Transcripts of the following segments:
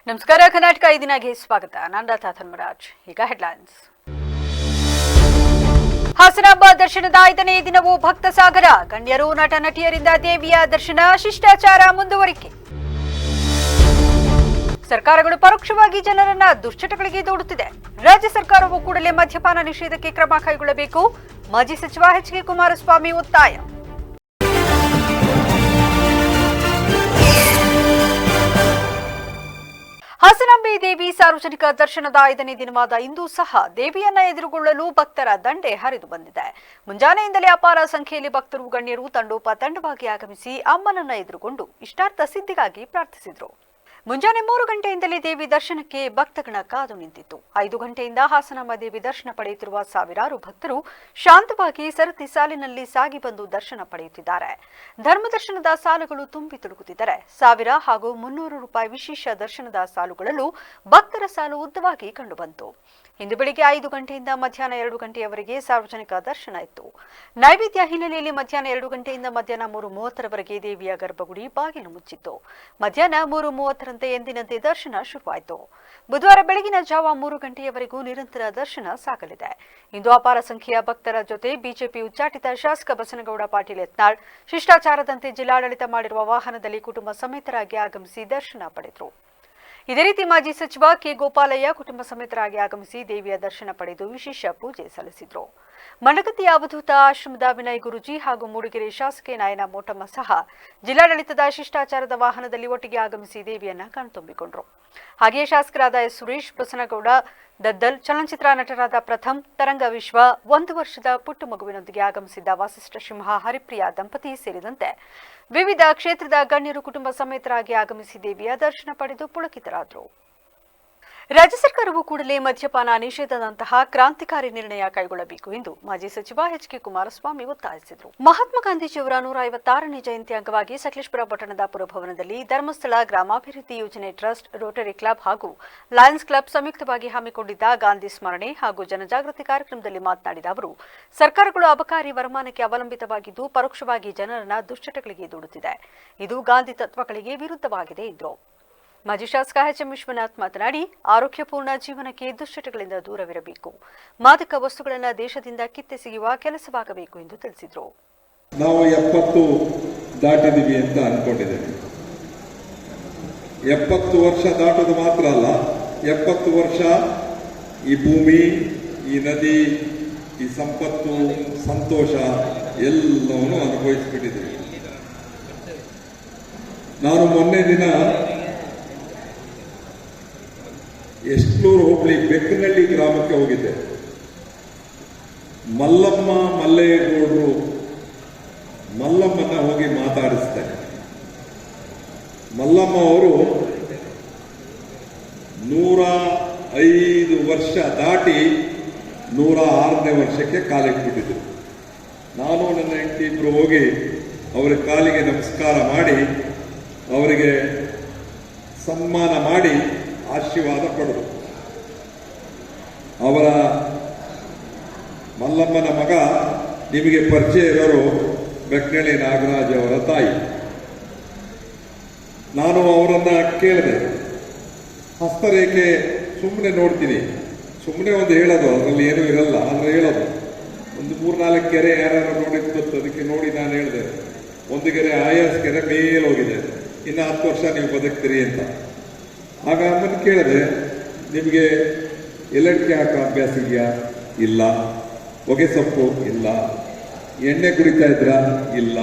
ನಮಸ್ಕಾರ. ಕರ್ನಾಟಕ ಈ ದಿನಗೆ ಸ್ವಾಗತ. ನಾನು ರಾಧಾ ಧರ್ಮರಾಜ್. ಈಗ ಹೆಡ್ಲೈನ್ಸ್. ಹಾಸನಾಂಬ ದರ್ಶನದ 5ನೇ ದಿನವೂ ಭಕ್ತ ಸಾಗರ. ಗಣ್ಯರು ನಟ ನಟಿಯರಿಂದ ದೇವಿಯ ದರ್ಶನ, ಶಿಷ್ಟಾಚಾರ ಮುಂದುವರಿಕೆ. ಸರ್ಕಾರಗಳು ಪರೋಕ್ಷವಾಗಿ ಜನರನ್ನ ದುಶ್ಚಟಗಳಿಗೆ ದೂಡುತ್ತಿದೆ. ರಾಜ್ಯ ಸರ್ಕಾರವು ಕೂಡಲೇ ಮದ್ಯಪಾನ ನಿಷೇಧಕ್ಕೆ ಕ್ರಮ ಕೈಗೊಳ್ಳಬೇಕು. ಮಾಜಿ ಸಚಿವ ಎಚ್ ಕೆ ಕುಮಾರಸ್ವಾಮಿ ಒತ್ತಾಯ. ಹಾಸನಾಂಬೆ ದೇವಿ ಸಾರ್ವಜನಿಕ ದರ್ಶನದ 5ನೇ ದಿನವಾದ ಇಂದು ಸಹ ದೇವಿಯನ್ನ ಎದುರುಗೊಳ್ಳಲು ಭಕ್ತರ ದಂಡೆ ಹರಿದು ಬಂದಿದೆ. ಮುಂಜಾನೆಯಿಂದಲೇ ಅಪಾರ ಸಂಖ್ಯೆಯಲ್ಲಿ ಭಕ್ತರು, ಗಣ್ಯರು ತಂಡೋಪತಂಡವಾಗಿ ಆಗಮಿಸಿ ಅಮ್ಮನನ್ನ ಎದುರುಗೊಂಡು ಇಷ್ಟಾರ್ಥ ಸಿದ್ಧಿಗಾಗಿ ಪ್ರಾರ್ಥಿಸಿದರು. ಮುಂಜಾನೆ 3 ಗಂಟೆಯಿಂದಲೇ ದೇವಿ ದರ್ಶನಕ್ಕೆ ಭಕ್ತಗಣ ಕಾದು ನಿಂತಿತ್ತು. 5 ಗಂಟೆಯಿಂದ ಹಾಸನಾಂಬ ದೇವಿ ದರ್ಶನ ಪಡೆಯುತ್ತಿರುವ ಸಾವಿರಾರು ಭಕ್ತರು ಶಾಂತವಾಗಿ ಸರತಿ ಸಾಲಿನಲ್ಲಿ ಸಾಗಿ ಬಂದು ದರ್ಶನ ಪಡೆಯುತ್ತಿದ್ದಾರೆ. ಧರ್ಮದರ್ಶನದ ಸಾಲುಗಳು ತುಂಬಿ ತುಳುಕುತ್ತಿದ್ದರೆ 1000 ಹಾಗೂ 300 ರೂಪಾಯಿ ವಿಶೇಷ ದರ್ಶನದ ಸಾಲುಗಳಲ್ಲೂ ಭಕ್ತರ ಸಾಲು ಉದ್ದವಾಗಿ ಕಂಡುಬಂತು. ಇಂದು ಬೆಳಿಗ್ಗೆ 5 ಗಂಟೆಯಿಂದ ಮಧ್ಯಾಹ್ನ 2 ಗಂಟೆಯವರೆಗೆ ಸಾರ್ವಜನಿಕ ದರ್ಶನ ಇತ್ತು. ನೈವೇದ್ಯ ಹಿನ್ನೆಲೆಯಲ್ಲಿ ಮಧ್ಯಾಹ್ನ 2 ಗಂಟೆಯಿಂದ ಮಧ್ಯಾಹ್ನ 3:30ರವರೆಗೆ ದೇವಿಯ ಗರ್ಭಗುಡಿ ಬಾಗಿಲು ಮುಚ್ಚಿತ್ತು. ಮಧ್ಯಾಹ್ನ 3:30ರಂತೆ ಎಂದಿನಂತೆ ದರ್ಶನ ಶುರುವಾಯಿತು. ಬುಧವಾರ ಬೆಳಗಿನ ಜಾವ 3 ಗಂಟೆಯವರೆಗೂ ನಿರಂತರ ದರ್ಶನ ಸಾಗಲಿದೆ. ಇಂದು ಅಪಾರ ಸಂಖ್ಯೆಯ ಭಕ್ತರ ಜೊತೆ ಬಿಜೆಪಿ ಉಚ್ಚಾಟಿತ ಶಾಸಕ ಬಸನಗೌಡ ಪಾಟೀಲ್ ಯತ್ನಾಳ್ ಶಿಷ್ಟಾಚಾರದಂತೆ ಜಿಲ್ಲಾಡಳಿತ ಮಾಡಿರುವ ವಾಹನದಲ್ಲಿ ಕುಟುಂಬ ಸಮೇತರಾಗಿ ಆಗಮಿಸಿ ದರ್ಶನ ಪಡೆದರು. ಇದೇ ರೀತಿ ಮಾಜಿ ಸಚಿವ ಕೆ ಗೋಪಾಲಯ್ಯ ಕುಟುಂಬ ಸಮೇತರಾಗಿ ಆಗಮಿಸಿ ದೇವಿಯ ದರ್ಶನ ಪಡೆದು ವಿಶೇಷ ಪೂಜೆ ಸಲ್ಲಿಸಿದರು. ಮಂಡಗದ್ದಿಯ ಅವಧೂತ ಆಶ್ರಮದ ವಿನಯ್ ಗುರುಜಿ ಹಾಗೂ ಮೂಡಿಗೆರೆ ಶಾಸಕಿ ನಾಯನ ಮೋಟಮ್ಮ ಸಹ ಜಿಲ್ಲಾಡಳಿತದ ಶಿಷ್ಟಾಚಾರದ ವಾಹನದಲ್ಲಿ ಒಟ್ಟಿಗೆ ಆಗಮಿಸಿ ದೇವಿಯನ್ನ ಕಣ್ತುಂಬಿಕೊಂಡರು. ಹಾಗೆಯೇ ಶಾಸಕರಾದ ಎಸ್ ಸುರೇಶ್, ಬಸನಗೌಡ ದದ್ದಲ್, ಚಲನಚಿತ್ರ ನಟರಾದ ಪ್ರಥಮ್, ತರಂಗ ವಿಶ್ವ, 1 ವರ್ಷದ ಪುಟ್ಟು ಮಗುವಿನೊಂದಿಗೆ ಆಗಮಿಸಿದ್ದ ವಾಸಿಷ್ಠ ಸಿಂಹ, ಹರಿಪ್ರಿಯಾ ದಂಪತಿ ಸೇರಿದಂತೆ ವಿವಿಧ ಕ್ಷೇತ್ರದ ಗಣ್ಯರು ಕುಟುಂಬ ಸಮೇತರಾಗಿ ಆಗಮಿಸಿ ದೇವಿಯ ದರ್ಶನ ಪಡೆದು ಪುಳಕಿತರಾದರು. ರಾಜ್ಯ ಸರ್ಕಾರವು ಕೂಡಲೇ ಮದ್ಯಪಾನ ನಿಷೇಧದಂತಹ ಕ್ರಾಂತಿಕಾರಿ ನಿರ್ಣಯ ಕೈಗೊಳ್ಳಬೇಕು ಎಂದು ಮಾಜಿ ಸಚಿವ ಎಚ್ ಕೆ ಕುಮಾರಸ್ವಾಮಿ ಒತ್ತಾಯಿಸಿದರು. ಮಹಾತ್ಮ ಗಾಂಧೀಜಿಯವರ 156ನೇ ಜಯಂತಿ ಅಂಗವಾಗಿ ಸಕಲೇಶಪುರ ಪಟ್ಟಣದ ಪುರಭವನದಲ್ಲಿ ಧರ್ಮಸ್ಥಳ ಗ್ರಾಮಾಭಿವೃದ್ಧಿ ಯೋಜನೆ ಟ್ರಸ್ಟ್, ರೋಟರಿ ಕ್ಲಬ್ ಹಾಗೂ ಲಯನ್ಸ್ ಕ್ಲಬ್ ಸಂಯುಕ್ತವಾಗಿ ಹಮ್ಮಿಕೊಂಡಿದ್ದ ಗಾಂಧಿ ಸ್ಮರಣೆ ಹಾಗೂ ಜನಜಾಗೃತಿ ಕಾರ್ಯಕ್ರಮದಲ್ಲಿ ಮಾತನಾಡಿದ ಅವರು, ಸರ್ಕಾರಗಳು ಅಬಕಾರಿ ವರಮಾನಕ್ಕೆ ಅವಲಂಬಿತವಾಗಿದ್ದು ಪರೋಕ್ಷವಾಗಿ ಜನರನ್ನ ದುಶ್ಚಟಗಳಿಗೆ ದೂಡುತ್ತಿದೆ. ಇದು ಗಾಂಧಿ ತತ್ವಗಳಿಗೆ ವಿರುದ್ಧವಾಗಿದೆ ಎಂದರು. ಮಾಜಿ ಶಾಸಕ ಎಚ್ ಎಂ ವಿಶ್ವನಾಥ್ ಮಾತನಾಡಿ, ಆರೋಗ್ಯಪೂರ್ಣ ಜೀವನಕ್ಕೆ ದುಶ್ಚಟಗಳಿಂದ ದೂರವಿರಬೇಕು. ಮಾದಕ ವಸ್ತುಗಳನ್ನು ದೇಶದಿಂದ ಕಿತ್ತೆಸೆಯುವ ಕೆಲಸವಾಗಬೇಕು ಎಂದು ತಿಳಿಸಿದರು. ನಾವು 70 ದಾಟಿದೀವಿ ಅಂತ ಅನ್ಕೊಂಡಿದ್ದೇವೆ. 70 ವರ್ಷ ದಾಟೋದು ಮಾತ್ರ ಅಲ್ಲ, 70 ವರ್ಷ ಈ ಭೂಮಿ, ಈ ನದಿ, ಈ ಸಂಪತ್ತು, ಸಂತೋಷ ಎಲ್ಲವನ್ನೂ ಅನುಭವಿಸಿಬಿಟ್ಟಿದ್ದೇವೆ. ನಾನು ಮೊನ್ನೆ ದಿನ ಎಸ್ಲೂರು ಹೋಬಳಿ ಬೆಕ್ಕನಹಳ್ಳಿ ಗ್ರಾಮಕ್ಕೆ ಹೋಗಿದ್ದೆ. ಮಲ್ಲಮ್ಮ ಮಲ್ಲೇಗೌಡರು ಮಲ್ಲಮ್ಮನ ಹೋಗಿ ಮಾತಾಡಿಸ್ದೆ. ಮಲ್ಲಮ್ಮ ಅವರು 105 ವರ್ಷ ದಾಟಿ 106ನೇ ವರ್ಷಕ್ಕೆ ಕಾಲಿಟ್ಬಿಟ್ಟಿದ್ರು. ನಾನು ನನ್ನ ಹೆಂಡತಿ ಇಬ್ರು ಹೋಗಿ ಅವರ ಕಾಲಿಗೆ ನಮಸ್ಕಾರ ಮಾಡಿ ಅವರಿಗೆ ಸನ್ಮಾನ ಮಾಡಿ ಆಶೀರ್ವಾದ ಪಡೆದು, ಅವರ ಮಲ್ಲಮ್ಮನ ಮಗ ನಿಮಗೆ ಪರಿಚಯ ಇರೋರು ಬೆಕ್ಕನಹಳ್ಳಿ ನಾಗರಾಜ್ ಅವರ ತಾಯಿ. ನಾನು ಅವರನ್ನ ಕೇಳಿದೆ, ಹಸ್ತರೇಖೆ ಸುಮ್ಮನೆ ನೋಡ್ತೀನಿ, ಸುಮ್ಮನೆ ಒಂದು ಹೇಳೋದು, ಅದರಲ್ಲಿ ಏನೂ ಇರಲ್ಲ, ಆದರೆ ಹೇಳೋದು. ಒಂದು 3-4 ಕೆರೆ ಯಾರ್ಯಾರು ನೋಡಿದ್ದು ಅದಕ್ಕೆ ನೋಡಿ ನಾನು ಹೇಳಿದೆ, ಒಂದು ಕೆರೆ ಆಯಾಸ್ ಕೆರೆ ಮೇಲೆ ಹೋಗಿದೆ, ಇನ್ನು 10 ವರ್ಷ ನೀವು ಬದುಕ್ತೀರಿ ಅಂತ. ಆಗ ಅಮ್ಮನ ಕೇಳಿದೆ, ನಿಮಗೆ ಎಲೆಡ್ಕೆ ಹಾಕೋ ಅಭ್ಯಾಸ ಇದೆಯಾ? ಇಲ್ಲ. ಹೊಗೆ ಸೊಪ್ಪು? ಇಲ್ಲ. ಎಣ್ಣೆ ಕುಡಿತಾ ಇದ್ರಾ? ಇಲ್ಲ.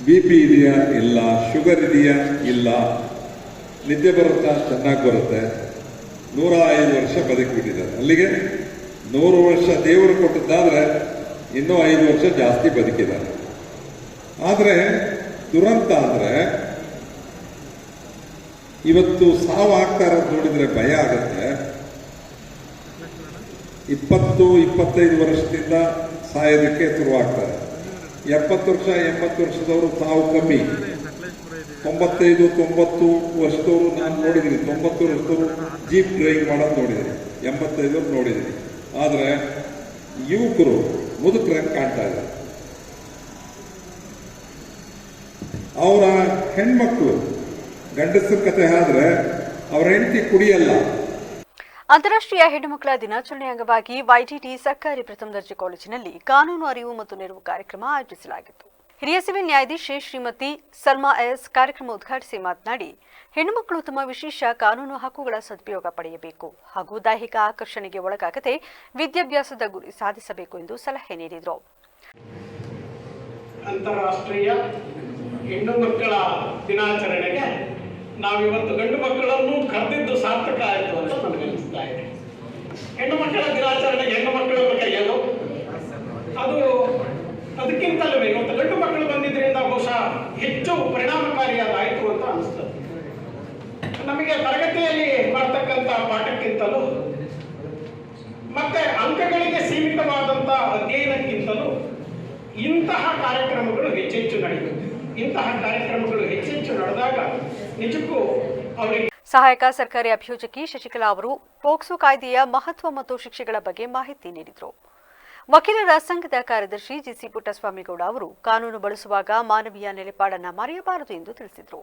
BP ಇದೆಯಾ? ಇಲ್ಲ. ಶುಗರ್ ಇದೆಯಾ? ಇಲ್ಲ. ನಿದ್ದೆ ಬರುತ್ತಾ? ಚೆನ್ನಾಗಿ ಬರುತ್ತೆ. 105 ವರ್ಷ ಬದುಕಿಬಿಟ್ಟಿದ್ದಾರೆ. ಅಲ್ಲಿಗೆ 100 ವರ್ಷ ದೇವರು ಕೊಟ್ಟಿದ್ದಾದ್ರೆ ಇನ್ನೂ 5 ವರ್ಷ ಜಾಸ್ತಿ ಬದುಕಿದ್ದಾರೆ. ಆದರೆ ದುರಂತ ಅಂದರೆ ಇವತ್ತು ಸಾವು ಆಗ್ತಾ ಇರೋದು ನೋಡಿದ್ರೆ ಭಯ ಆಗುತ್ತೆ. 20-25 ವರ್ಷದಿಂದ ಸಾಯೋದಕ್ಕೆ ಶುರುವಾಗ್ತಾರೆ. 70 ವರ್ಷ 80 ವರ್ಷದವರು ಸಾವು ಕಮ್ಮಿ. 95-90 ವರ್ಷದವರು ನಾನು ನೋಡಿದ್ದೀನಿ. 90 ವರ್ಷದವರು ಜೀಪ್ ಡ್ರೈವಿಂಗ್ ಮಾಡೋದು ನೋಡಿದ್ದೀನಿ. 85 ನೋಡಿದ್ದೀನಿ. ಆದರೆ ಯುವಕರು ಮುದುಕರಂಗೆ ಕಾಣ್ತಾ ಇದ್ದಾರೆ. ಅವರ ಹೆಣ್ಮಕ್ಳು ಗಂಡಸರ ಕತೆ ಆದ್ರೆ ಅವರ ಹೆಂಡತಿ ಕುಡಿಯಲ್ಲ. ಅಂತಾರಾಷ್ಟ್ರೀಯ ಹೆಣ್ಣುಮಕ್ಕಳ ದಿನಾಚರಣೆ ಅಂಗವಾಗಿ ವೈಟಿಟಿ ಸರ್ಕಾರಿ ಪ್ರಥಮ ದರ್ಜೆ ಕಾಲೇಜಿನಲ್ಲಿ ಕಾನೂನು ಅರಿವು ಮತ್ತು ನೆರವು ಕಾರ್ಯಕ್ರಮ ಆಯೋಜಿಸಲಾಗಿತ್ತು. ಹಿರಿಯ ಸಿವಿಲ್ ನ್ಯಾಯಾಧೀಶೆ ಶ್ರೀಮತಿ ಸಲ್ಮಾ ಎಸ್ ಕಾರ್ಯಕ್ರಮ ಉದ್ಘಾಟಿಸಿ ಮಾತನಾಡಿ, ಹೆಣ್ಣುಮಕ್ಕಳು ತಮ್ಮ ವಿಶೇಷ ಕಾನೂನು ಹಕ್ಕುಗಳ ಸದುಪಯೋಗ ಪಡೆಯಬೇಕು ಹಾಗೂ ದೈಹಿಕ ಆಕರ್ಷಣೆಗೆ ಒಳಗಾಗದೆ ವಿದ್ಯಾಭ್ಯಾಸದ ಗುರಿ ಸಾಧಿಸಬೇಕು ಎಂದು ಸಲಹೆ ನೀಡಿದರು. ಅಂತಾರಾಷ್ಟ್ರೀಯ ಹೆಣ್ಣು ಮಕ್ಕಳ ದಿನಾಚರಣೆಗೆ ನಾವಿವತ್ತು ಗಂಡು ಮಕ್ಕಳನ್ನು ಕರೆದಿದ್ದು ಸಾರ್ಥಕ ಆಯಿತು ಅಂತ ನನಗನ್ನಿಸ್ತಾ ಇದೆ. ಹೆಣ್ಣು ಮಕ್ಕಳ ದಿನಾಚರಣೆಗೆ ಹೆಣ್ಣು ಮಕ್ಕಳನ್ನು ಕರೆಯೋದು ಅದು ಅದಕ್ಕಿಂತಲೂ ಇವತ್ತು ಗಂಡು ಮಕ್ಕಳು ಬಂದಿದ್ದರಿಂದ ಬಹುಶಃ ಹೆಚ್ಚು ಪರಿಣಾಮಕಾರಿಯಾದಾಯಿತು ಅಂತ ಅನಿಸ್ತದೆ. ನಮಗೆ ತರಗತಿಯಲ್ಲಿ ಮಾಡ್ತಕ್ಕಂಥ ಪಾಠಕ್ಕಿಂತಲೂ ಮತ್ತೆ ಅಂಕಗಳಿಗೆ ಸೀಮಿತವಾದಂಥ ಅಧ್ಯಯನಕ್ಕಿಂತಲೂ ಇಂತಹ ಕಾರ್ಯಕ್ರಮಗಳು ಹೆಚ್ಚೆಚ್ಚು ನಡೆಯುತ್ತೆ. ಇಂತಹ ಕಾರ್ಯಕ್ರಮಗಳು ಹೆಚ್ಚೆಚ್ಚು ನಡೆದಾಗ ನಿಜಕ್ಕೂ ಅವರಿಗೆ ಸಹಾಯಕ ಸರ್ಕಾರಿ ಅಭಿಯೋಜಕಿ ಶಶಿಕಲಾ ಅವರು ಪೋಕ್ಸೋ ಕಾಯ್ದೆಯ ಮಹತ್ವ ಮತ್ತು ಶಿಕ್ಷೆಗಳ ಬಗ್ಗೆ ಮಾಹಿತಿ ನೀಡಿದರು. ವಕೀಲರ ಸಂಘದ ಕಾರ್ಯದರ್ಶಿ ಜಿಸಿ ಪುಟ್ಟಸ್ವಾಮಿಗೌಡ ಅವರು ಕಾನೂನು ಬಳಸುವಾಗ ಮಾನವೀಯ ನೆಲೆಪಾಡನ್ನ ಮರೆಯಬಾರದು ಎಂದು ತಿಳಿಸಿದರು.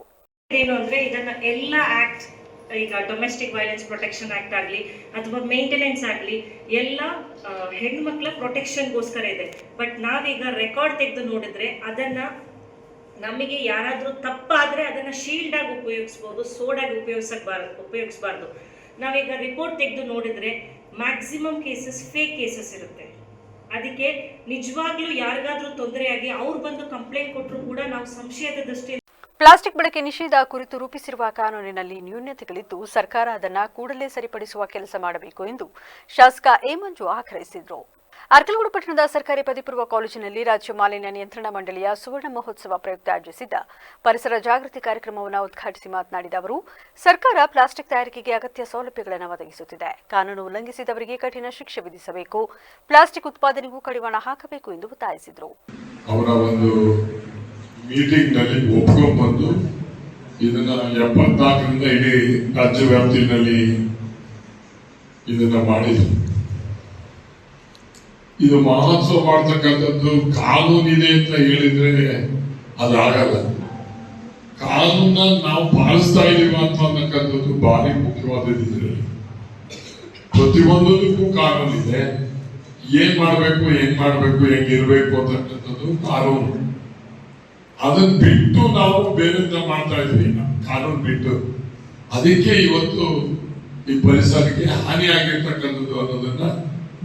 ಏನು ಅಂದ್ರೆ ಇದನ್ನ ಎಲ್ಲ ಆಕ್ಟ್, ಈಗ ಡೊಮೆಸ್ಟಿಕ್ ವೈಲೆನ್ಸ್ ಪ್ರೊಟೆಕ್ಷನ್ ಆಕ್ಟ್ ಆಗಲಿ ಅಥವಾ ಮೇಂಟೆನೆನ್ಸ್ ಆಗಲಿ ಎಲ್ಲ ಹೆಣ್ಮಕ್ಳ ಪ್ರೊಟೆಕ್ಷನ್ಗೋಸ್ಕರ ಇದೆ. ಬಟ್ ನಾವೀಗ ರೆಕಾರ್ಡ್ ತೆಗೆದು ನೋಡಿದ್ರೆ ಅದನ್ನ ನಮಗೆ ಯಾರಾದರೂ ತಪ್ಪಾದ್ರೆ ಅದನ್ನ ಶೀಲ್ಡ್ ಆಗಿ ಉಪಯೋಗಿಸ್ಬೋದು, ಸೋಡ್ ಆಗಿ ಉಪಯೋಗಿಸಬಾರ್ದು. ನಾವೀಗ ರಿಪೋರ್ಟ್ ತೆಗೆದು ನೋಡಿದ್ರೆ ಮ್ಯಾಕ್ಸಿಮಮ್ ಕೇಸಸ್ ಫೇಕ್ ಕೇಸಸ್ ಇರುತ್ತೆ. ಅದಕ್ಕೆ ನಿಜವಾಗ್ಲೂ ಯಾರಿಗಾದ್ರೂ ತೊಂದರೆಯಾಗಿ ಅವ್ರು ಬಂದು ಕಂಪ್ಲೇಂಟ್ ಕೊಟ್ಟರು ಕೂಡ ನಾವು ಸಂಶಯದ ದೃಷ್ಟಿಯಿಂದ ಪ್ಲಾಸ್ಟಿಕ್ ಬಳಕೆ ನಿಷೇಧ ಕುರಿತು ರೂಪಿಸಿರುವ ಕಾನೂನಿನಲ್ಲಿ ನ್ಯೂನತೆಗಳಿದ್ದು ಸರ್ಕಾರ ಅದನ್ನು ಕೂಡಲೇ ಸರಿಪಡಿಸುವ ಕೆಲಸ ಮಾಡಬೇಕು ಎಂದು ಶಾಸಕ ಎ ಮಂಜು ಆಗ್ರಹಿಸಿದರು. ಅರ್ಕಲಗೂಡು ಪಟ್ಟಣದ ಸರ್ಕಾರಿ ಪದವಿ ಪೂರ್ವ ಕಾಲೇಜಿನಲ್ಲಿ ರಾಜ್ಯ ಮಾಲಿನ್ಯ ನಿಯಂತ್ರಣ ಮಂಡಳಿಯ ಸುವರ್ಣ ಮಹೋತ್ಸವ ಪ್ರಯುಕ್ತ ಆಯೋಜಿಸಿದ್ದ ಪರಿಸರ ಜಾಗೃತಿ ಕಾರ್ಯಕ್ರಮವನ್ನು ಉದ್ಘಾಟಿಸಿ ಮಾತನಾಡಿದ ಅವರು, ಸರ್ಕಾರ ಪ್ಲಾಸ್ಟಿಕ್ ತಯಾರಿಕೆಗೆ ಅಗತ್ಯ ಸೌಲಭ್ಯಗಳನ್ನು ಒದಗಿಸುತ್ತಿದೆ. ಕಾನೂನು ಉಲ್ಲಂಘಿಸಿದವರಿಗೆ ಕಠಿಣ ಶಿಕ್ಷೆ ವಿಧಿಸಬೇಕು, ಪ್ಲಾಸ್ಟಿಕ್ ಉತ್ಪಾದನೆಗೂ ಕಡಿವಾಣ ಹಾಕಬೇಕು ಎಂದು ಒತ್ತಾಯಿಸಿದರು. ಅವರ ಒಂದು ಮೀಟಿಂಗ್ ನಲ್ಲಿ ಒಪ್ಕೊಂಡ್ಬಂದು ಇದನ್ನ 74ರಿಂದ ಇಡೀ ರಾಜ್ಯ ವ್ಯಾಪ್ತಿಯಲ್ಲಿ ಇದನ್ನ ಮಾಡಿದ್ರು. ಇದು ಮಹೋತ್ಸವ ಮಾಡ್ತಕ್ಕಂಥದ್ದು ಕಾನೂನಿದೆ ಅಂತ ಹೇಳಿದ್ರೆ ಅದಾಗಲ್ಲ. ಕಾನೂನ ನಾವು ಪಾಲಿಸ್ತಾ ಇದೀವ ಅಂತಕ್ಕಂಥದ್ದು ಭಾರಿ ಮುಖ್ಯವಾದದ್ದು. ಇದರಲ್ಲಿ ಪ್ರತಿಯೊಂದಕ್ಕೂ ಕಾನೂನಿದೆ. ಏನ್ ಮಾಡ್ಬೇಕು, ಹೆಂಗ್ ಮಾಡ್ಬೇಕು, ಹೆಂಗಿರ್ಬೇಕು ಅಂತಕ್ಕಂಥದ್ದು ಕಾನೂನು. ಅದನ್ನ ಬಿಟ್ಟು ನಾವು ಬೇರೆಂತ ಮಾಡ್ತಾ ಇದ್ವಿ, ಕಾನೂನು ಬಿಟ್ಟು. ಅದಕ್ಕೆ ಇವತ್ತು ಈ ಪರಿಸರಕ್ಕೆ ಹಾನಿ ಆಗಿರ್ತಕ್ಕಂಥದ್ದು ಅನ್ನೋದನ್ನ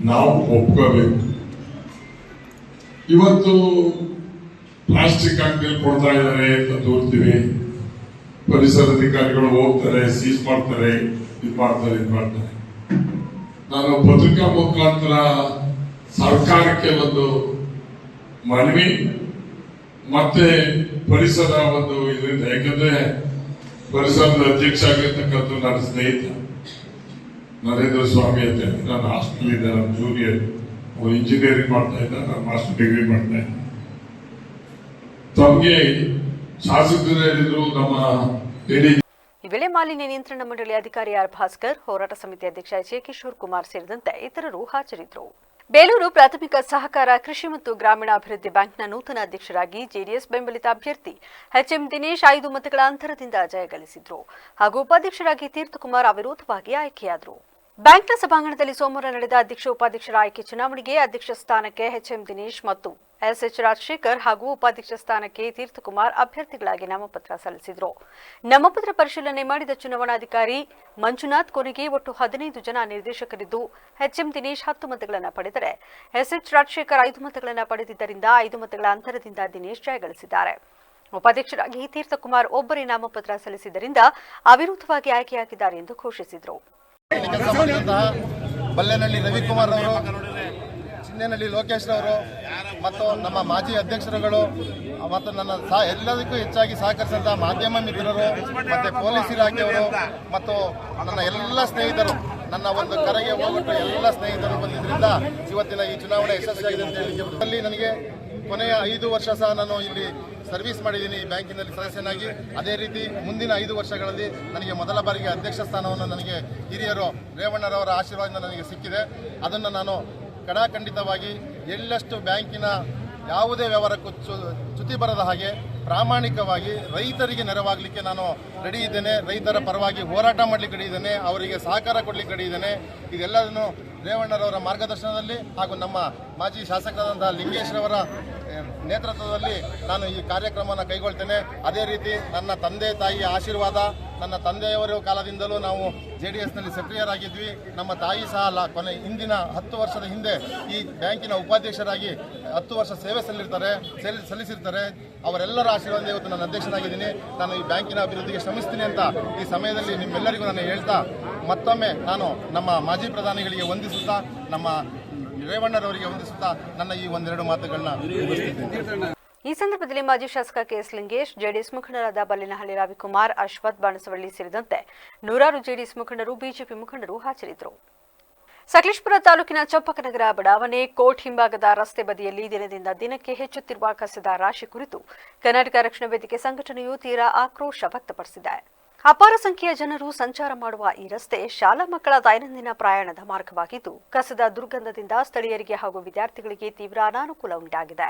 ನಾವು ಒಪ್ಕೋಬೇಕು. ಇವತ್ತು ಪ್ಲಾಸ್ಟಿಕ್ ಅಂಗಡಿಯಲ್ಲಿ ಕೊಡ್ತಾ ಇದ್ದಾರೆ ಅಂತ ತೋರ್ತೀವಿ. ಪರಿಸರ ಅಧಿಕಾರಿಗಳು ಹೋಗ್ತಾರೆ, ಸೀಸ್ ಮಾಡ್ತಾರೆ, ಇದು ಮಾಡ್ತಾರೆ. ನಾನು ಪತ್ರಿಕಾ ಮುಖಾಂತರ ಸರ್ಕಾರಕ್ಕೆ ಒಂದು ಮನವಿ ಮತ್ತೆ ಪರಿಸರ ಒಂದು ಇದರಿಂದ, ಯಾಕಂದ್ರೆ ಪರಿಸರದ ಅಧ್ಯಕ್ಷ ಆಗಿರ್ತಕ್ಕಂಥ ನನ್ನ ಸ್ನೇಹಿತ ನರೇಂದ್ರ ಸ್ವಾಮಿ ಅಂತ, ನಾನು ಹಾಸ್ಟೆಲ್ ಇದ್ದೆ, ನನ್ನ ಜೂನಿಯರ್. ಅವ್ರು ಇಂಜಿನಿಯರಿಂಗ್ ಮಾಡ್ತಾ ಇದ್ದ, ನಾನು ಮಾಸ್ಟರ್ ಡಿಗ್ರಿ ಮಾಡ್ತಾ ಇದ್ದೆ. ತಮಗೆ ಶಾಸಕರು ಹೇಳಿದ್ರು ನಮ್ಮ ಈ ವೇಳೆ ಮಾಲಿನ್ಯ ನಿಯಂತ್ರಣ ಮಂಡಳಿ ಅಧಿಕಾರಿ ಆರ್ ಭಾಸ್ಕರ್, ಹೋರಾಟ ಸಮಿತಿ ಅಧ್ಯಕ್ಷ ಎಚ್ ಎ ಕಿಶೋರ್ ಕುಮಾರ್ ಸೇರಿದಂತೆ ಇತರರು ಹಾಜರಿದ್ದರು. ಬೇಲೂರು ಪ್ರಾಥಮಿಕ ಸಹಕಾರ ಕೃಷಿ ಮತ್ತು ಗ್ರಾಮೀಣಾಭಿವೃದ್ಧಿ ಬ್ಯಾಂಕ್ನ ನೂತನ ಅಧ್ಯಕ್ಷರಾಗಿ ಜೆಡಿಎಸ್ ಬೆಂಬಲಿತ ಅಭ್ಯರ್ಥಿ ಎಚ್ಎಂ ದಿನೇಶ್ 5 ಮತಗಳ ಅಂತರದಿಂದ ಜಯಗಳಿಸಿದ್ರು ಹಾಗೂ ಉಪಾಧ್ಯಕ್ಷರಾಗಿ ತೀರ್ಥಕುಮಾರ್ ಅವಿರೋಧವಾಗಿ ಆಯ್ಕೆಯಾದರು. ಬ್ಯಾಂಕ್ನ ಸಭಾಂಗಣದಲ್ಲಿ ಸೋಮವಾರ ನಡೆದ ಅಧ್ಯಕ್ಷ ಉಪಾಧ್ಯಕ್ಷರ ಆಯ್ಕೆ ಚುನಾವಣೆಗೆ ಅಧ್ಯಕ್ಷ ಸ್ಥಾನಕ್ಕೆ ಎಚ್ಎಂ ದಿನೇಶ್ ಮತ್ತು ಎಸ್ಎಚ್ ರಾಜಶೇಖರ್ ಹಾಗೂ ಉಪಾಧ್ಯಕ್ಷ ಸ್ಥಾನಕ್ಕೆ ತೀರ್ಥಕುಮಾರ್ ಅಭ್ಯರ್ಥಿಗಳಾಗಿ ನಾಮಪತ್ರ ಸಲ್ಲಿಸಿದರು. ನಾಮಪತ್ರ ಪರಿಶೀಲನೆ ಮಾಡಿದ ಚುನಾವಣಾಧಿಕಾರಿ ಮಂಜುನಾಥ್, ಕೊನೆಗೆ ಒಟ್ಟು 15 ಜನ ನಿರ್ದೇಶಕರಿದ್ದು ಎಚ್ಎಂ ದಿನೇಶ್ 10 ಮತಗಳನ್ನು ಪಡೆದರೆ ಎಸ್ಎಚ್ ರಾಜಶೇಖರ್ 5 ಮತಗಳನ್ನು ಪಡೆದಿದ್ದರಿಂದ 5 ಮತಗಳ ಅಂತರದಿಂದ ದಿನೇಶ್ ಜಯಗಳಿಸಿದ್ದಾರೆ. ಉಪಾಧ್ಯಕ್ಷರಾಗಿ ತೀರ್ಥಕುಮಾರ್ ಒಬ್ಬರೇ ನಾಮಪತ್ರ ಸಲ್ಲಿಸಿದ್ದರಿಂದ ಅವಿರೋಧವಾಗಿ ಆಯ್ಕೆಯಾಗಿದ್ದಾರೆ ಎಂದು ಘೋಷಿಸಿದರು. ಬಲ್ಲೆನಹಳ್ಳಿ ರವಿಕುಮಾರ್ ಅವರು, ಚಿನ್ನೇನಹಳ್ಳಿ ಲೋಕೇಶ್ ಅವರು ಮತ್ತು ನಮ್ಮ ಮಾಜಿ ಅಧ್ಯಕ್ಷರುಗಳು ಮತ್ತು ನನ್ನ ಎಲ್ಲದಕ್ಕೂ ಹೆಚ್ಚಾಗಿ ಸಹಕರಿಸಿದ ಮಾಧ್ಯಮ ಮಿತ್ರರು ಮತ್ತು ಪೊಲೀಸ್ ಇಲಾಖೆಯವರು ಮತ್ತು ನನ್ನ ಎಲ್ಲ ಸ್ನೇಹಿತರು, ನನ್ನ ಒಂದು ಕರೆಗೆ ಹೋಗ್ಬಿಟ್ಟು ಎಲ್ಲ ಸ್ನೇಹಿತರು ಬಂದಿದ್ದರಿಂದ ಇವತ್ತಿನ ಈ ಚುನಾವಣೆ ಯಶಸ್ವಿಯಾಗಿದೆ ಅಂತ ಹೇಳಿ ನನಗೆ ಕೊನೆಯ 5 ವರ್ಷ ಸಹ ನಾನು ಇಲ್ಲಿ ಸರ್ವಿಸ್ ಮಾಡಿದ್ದೀನಿ ಬ್ಯಾಂಕಿನಲ್ಲಿ ಸದಸ್ಯನಾಗಿ. ಅದೇ ರೀತಿ ಮುಂದಿನ 5 ವರ್ಷಗಳಲ್ಲಿ ನನಗೆ ಮೊದಲ ಬಾರಿಗೆ ಅಧ್ಯಕ್ಷ ಸ್ಥಾನವನ್ನು ನನಗೆ ಹಿರಿಯರು ರೇವಣ್ಣರವರ ಆಶೀರ್ವಾದ ನನಗೆ ಸಿಕ್ಕಿದೆ. ಅದನ್ನು ನಾನು ಕಡಾಖಂಡಿತವಾಗಿ ಎಳ್ಳಷ್ಟು ಬ್ಯಾಂಕಿನ ಯಾವುದೇ ವ್ಯವಹಾರಕ್ಕೂ ಚ್ಯುತಿ ಬರದ ಹಾಗೆ ಪ್ರಾಮಾಣಿಕವಾಗಿ ರೈತರಿಗೆ ನೆರವಾಗಲಿಕ್ಕೆ ನಾನು ರೆಡಿ ಇದ್ದೇನೆ. ರೈತರ ಪರವಾಗಿ ಹೋರಾಟ ಮಾಡಲಿಕ್ಕೆ ರೆಡಿ ಇದ್ದೇನೆ. ಅವರಿಗೆ ಸಹಕಾರ ಕೊಡಲಿಕ್ಕೆ ರೆಡಿ ಇದ್ದೇನೆ. ಇದೆಲ್ಲದನ್ನು ರೇವಣ್ಣರವರ ಮಾರ್ಗದರ್ಶನದಲ್ಲಿ ಹಾಗೂ ನಮ್ಮ ಮಾಜಿ ಶಾಸಕರಾದಂತಹ ಲಿಂಗೇಶ್ರವರ ನೇತೃತ್ವದಲ್ಲಿ ನಾನು ಈ ಕಾರ್ಯಕ್ರಮವನ್ನು ಕೈಗೊಳ್ತೇನೆ. ಅದೇ ರೀತಿ ನನ್ನ ತಂದೆ ತಾಯಿಯ ಆಶೀರ್ವಾದ, ನನ್ನ ತಂದೆಯವರ ಕಾಲದಿಂದಲೂ ನಾವು JDSನಲ್ಲಿ ಸಕ್ರಿಯರಾಗಿದ್ವಿ. ನಮ್ಮ ತಾಯಿ ಸಹ ಹಿಂದಿನ 10 ವರ್ಷದ ಹಿಂದೆ ಈ ಬ್ಯಾಂಕಿನ ಉಪಾಧ್ಯಕ್ಷರಾಗಿ 10 ವರ್ಷ ಸೇವೆ ಸಲ್ಲಿಸಿರ್ತಾರೆ. ಅವರೆಲ್ಲರ ಆಶೀರ್ವಾದ ಇವತ್ತು ನಾನು ಅಧ್ಯಕ್ಷನಾಗಿದ್ದೀನಿ. ನಾನು ಈ ಬ್ಯಾಂಕಿನ ಅಭಿವೃದ್ಧಿಗೆ ಶ್ರಮಿಸ್ತೀನಿ ಅಂತ ಈ ಸಮಯದಲ್ಲಿ ನಿಮ್ಮೆಲ್ಲರಿಗೂ ನಾನು ಹೇಳ್ತಾ, ಮತ್ತೊಮ್ಮೆ ನಾನು ನಮ್ಮ ಮಾಜಿ ಪ್ರಧಾನಿಗಳಿಗೆ ವಂದಿಸುತ್ತಾ, ನಮ್ಮ ರೇವಣ್ಣರವರಿಗೆ ವಂದಿಸುತ್ತಾ ನನ್ನ ಈ ಒಂದೆರಡು ಮಾತುಗಳನ್ನ ಮುಗಿಸ್ತಿದ್ದೇನೆ. ಈ ಸಂದರ್ಭದಲ್ಲಿ ಮಾಜಿ ಶಾಸಕ ಕೆಎಸ್ ಲಿಂಗೇಶ್, ಜೆಡಿಎಸ್ ಮುಖಂಡರಾದ ಬಲ್ಲಿನಹಳ್ಳಿ ರವಿಕುಮಾರ್, ಅಶ್ವಥ್ ಬಾಣಸವಳ್ಳಿ ಸೇರಿದಂತೆ ನೂರಾರು ಜೆಡಿಎಸ್ ಮುಖಂಡರು, ಬಿಜೆಪಿ ಮುಖಂಡರು ಹಾಜರಿದ್ದರು. ಸಕಲೇಶಪುರ ತಾಲೂಕಿನ ಚಂಪಕನಗರ ಬಡಾವಣೆ ಕೋರ್ಟ್ ಹಿಂಭಾಗದ ರಸ್ತೆ ಬದಿಯಲ್ಲಿ ದಿನದಿಂದ ದಿನಕ್ಕೆ ಹೆಚ್ಚುತ್ತಿರುವ ಕಸದ ರಾಶಿ ಕುರಿತು ಕರ್ನಾಟಕ ರಕ್ಷಣಾ ವೇದಿಕೆ ಸಂಘಟನೆಯು ತೀರಾ ಆಕ್ರೋಶ ವ್ಯಕ್ತಪಡಿಸಿದೆ. ಅಪಾರ ಸಂಖ್ಯೆಯ ಜನರು ಸಂಚಾರ ಮಾಡುವ ಈ ರಸ್ತೆ ಶಾಲಾ ಮಕ್ಕಳ ದೈನಂದಿನ ಪ್ರಯಾಣದ ಮಾರ್ಗವಾಗಿದ್ದು, ಕಸದ ದುರ್ಗಂಧದಿಂದ ಸ್ಥಳೀಯರಿಗೆ ಹಾಗೂ ವಿದ್ಯಾರ್ಥಿಗಳಿಗೆ ತೀವ್ರ ಅನಾನುಕೂಲ ಉಂಟಾಗಿದೆ.